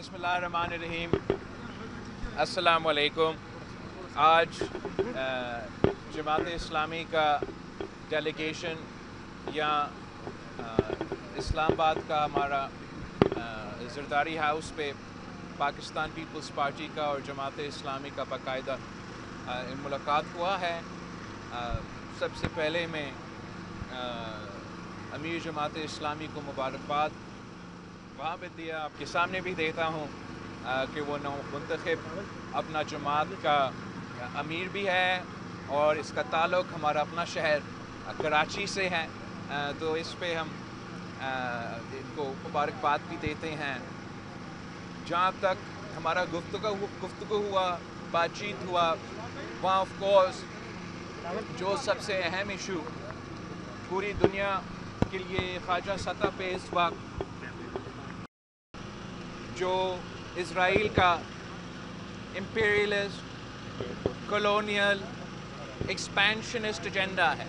बिस्मिल्लाहिर्रहमानिर्रहीम। अस्सलाम वालेकुम। आज जमात इस्लामी का डेलीगेशन या इस्लामाबाद का हमारा ज़रदारी हाउस पे पाकिस्तान पीपल्स पार्टी का और जमात इस्लामी का बाकायदा मुलाकात हुआ है। सबसे पहले मैं अमीर जमात इस्लामी को मुबारकबाद वहाँ पे दिया, आपके सामने भी देता हूँ कि वो मुंतखब अपना जमात का अमीर भी है और इसका ताल्लुक़ हमारा अपना शहर कराची से है, तो इस पे हम इनको मुबारकबाद भी देते हैं। जहाँ तक हमारा गुफ्तगू हुआ, बातचीत हुआ, वहाँ ऑफ कोर्स जो सबसे अहम इशू पूरी दुनिया के लिए ख़ाजा सतह पे इस वक्त जो इज़राइल का इम्पीरियलिस्ट कॉलोनियल एक्सपेंशनिस्ट एजेंडा है,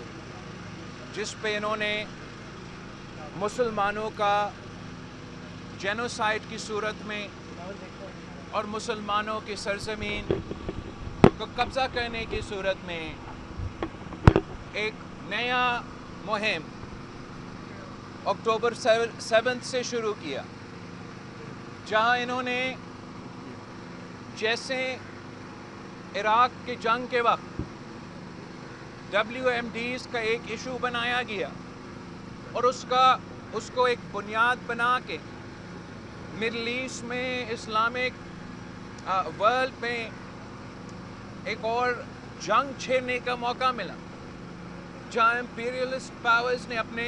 जिस पे इन्होंने मुसलमानों का जेनोसाइड की सूरत में और मुसलमानों की सरजमीन को कब्ज़ा करने की सूरत में एक नया मुहिम अक्टूबर 7 से शुरू किया, जहां इन्होंने जैसे इराक़ के जंग के वक्त WMDs का एक इशू बनाया गया और उसको एक बुनियाद बना के मिडल ईस्ट में इस्लामिक वर्ल्ड में एक और जंग छेड़ने का मौका मिला, जहां इम्पीरियलिस्ट पावर्स ने अपने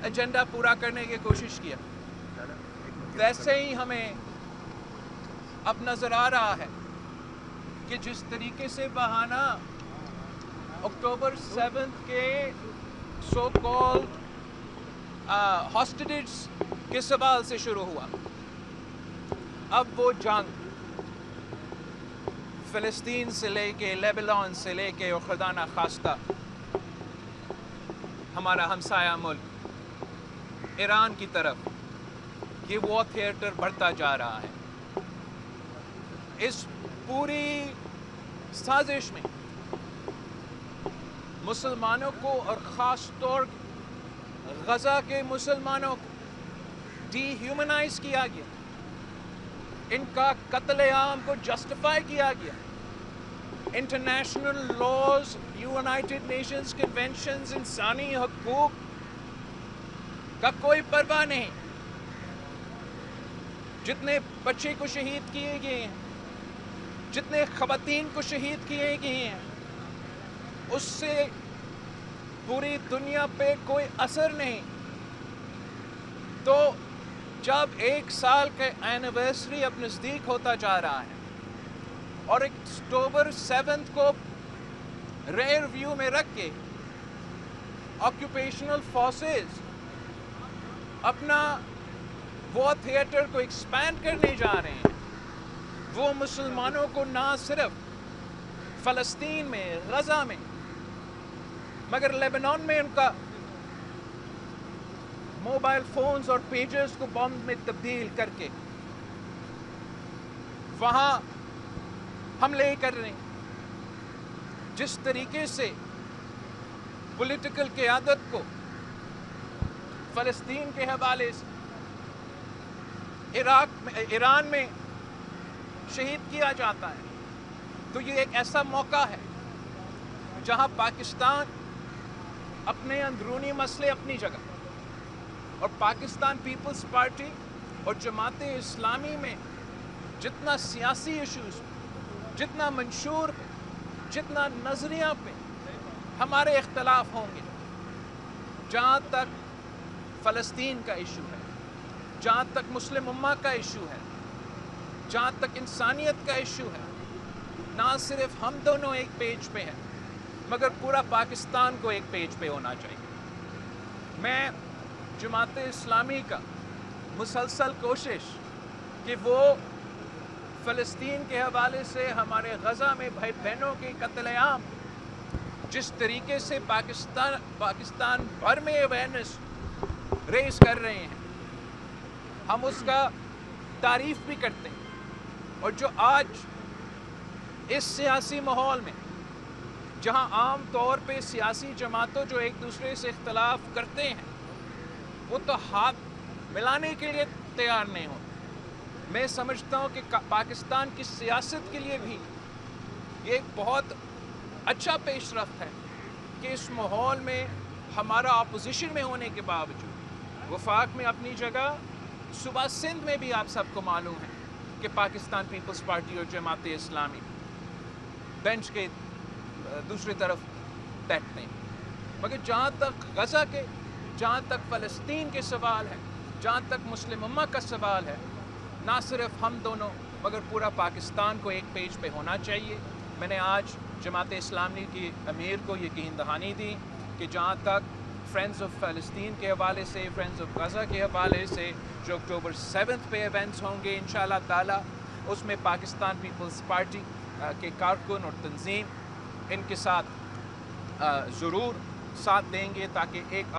एजेंडा पूरा करने की कोशिश किया। वैसे ही हमें अब नज़र आ रहा है कि जिस तरीके से बहाना अक्टूबर 7 के सो कॉल्ड हॉस्टेजेस के सवाल से शुरू हुआ, अब वो जंग फ़लस्तीन से लेके लेबनान से लेके और खुदा न खास्ता हमारा हमसाया मुल्क ईरान की तरफ ये वॉर थिएटर बढ़ता जा रहा है। इस पूरी साजिश में मुसलमानों को और ख़ास तौर गज़ा के मुसलमानों को डीह्यूमनाइज किया गया, इनका कत्ल-ए-आम को जस्टिफाई किया गया। International laws, united nations conventions, इंसानी हकूक़ का कोई परवाह नहीं। जितने बच्चे को शहीद किए गए हैं, जितने ख़वातीन को शहीद किए गए हैं, उससे पूरी दुनिया पे कोई असर नहीं। तो जब 1 साल का एनिवर्सरी अब नज़दीक होता जा रहा है और अक्टूबर 7 को रेयर व्यू में रख के ऑक्यूपेशनल फोर्सेस अपना वो थिएटर को एक्सपैंड करने जा रहे हैं, वो मुसलमानों को ना सिर्फ फ़लस्तीन में, गज़ा में, मगर लेबनान में उनका मोबाइल फ़ोन्स और पेजेस को बॉम्ब में तब्दील करके वहाँ हमले कर रहे हैं। जिस तरीके से पॉलिटिकल क़यादत को फ़लस्तीन के हवाले से ईरान में शहीद किया जाता है, तो ये एक ऐसा मौका है जहां पाकिस्तान अपने अंदरूनी मसले अपनी जगह और पाकिस्तान पीपल्स पार्टी और जमात इस्लामी में जितना सियासी इश्यूज, जितना मंशूर पे, जितना नज़रिया पे हमारे इख्तलाफ होंगे, जहाँ तक फ़लस्तीन का इशू है, जहाँ तक मुस्लिम उम्मा का इशू है, जहाँ तक इंसानियत का इशू है, ना सिर्फ हम दोनों एक पेज पे हैं, मगर पूरा पाकिस्तान को एक पेज पे होना चाहिए। मैं जमात इस्लामी का मुसलसल कोशिश कि वो फ़लस्तीन के हवाले से हमारे गज़ा में भाई बहनों के कत्ल-ए-आम जिस तरीके से पाकिस्तान भर में अवेयरनेस रेस कर रहे हैं, हम उसका تعریف بھی کرتے ہیں، اور جو آج اس سیاسی ماحول میں جہاں عام طور پہ سیاسی جماعتوں جو ایک دوسرے سے اختلاف کرتے ہیں وہ تو ہاتھ ملانے کے لیے تیار نہیں ہوتے، میں سمجھتا ہوں کہ پاکستان کی سیاست کے لیے بھی یہ ایک بہت اچھا پیش رفت ہے کہ اس ماحول میں ہمارا اپوزیشن میں ہونے کے باوجود وفاق میں اپنی جگہ، صوبہ سندھ میں بھی آپ سب کو معلوم ہے کہ پاکستان پیپلز پارٹی اور جماعت اسلامی بینچ کے دوسری طرف بیٹھتے ہیں، مگر جہاں تک غزہ کے، جہاں تک فلسطین کے سوال ہے، جہاں تک مسلم امہ کا سوال ہے، نہ صرف ہم دونوں مگر پورا پاکستان کو ایک پیج پہ ہونا چاہیے۔ میں نے آج جماعت اسلامی کی امیر کو یقین دہانی دی کہ جہاں تک فرینڈز آف فلسطین کے حوالے سے، فرینڈز آف غزہ کے حوالے سے جو اکتوبر 7 پہ ایونٹس ہوں گے انشاءاللہ تعالی، اس میں پاکستان پیپلز پارٹی کے کارکن اور تنظیم ان کے ساتھ ضرور ساتھ دیں گے تاکہ ایک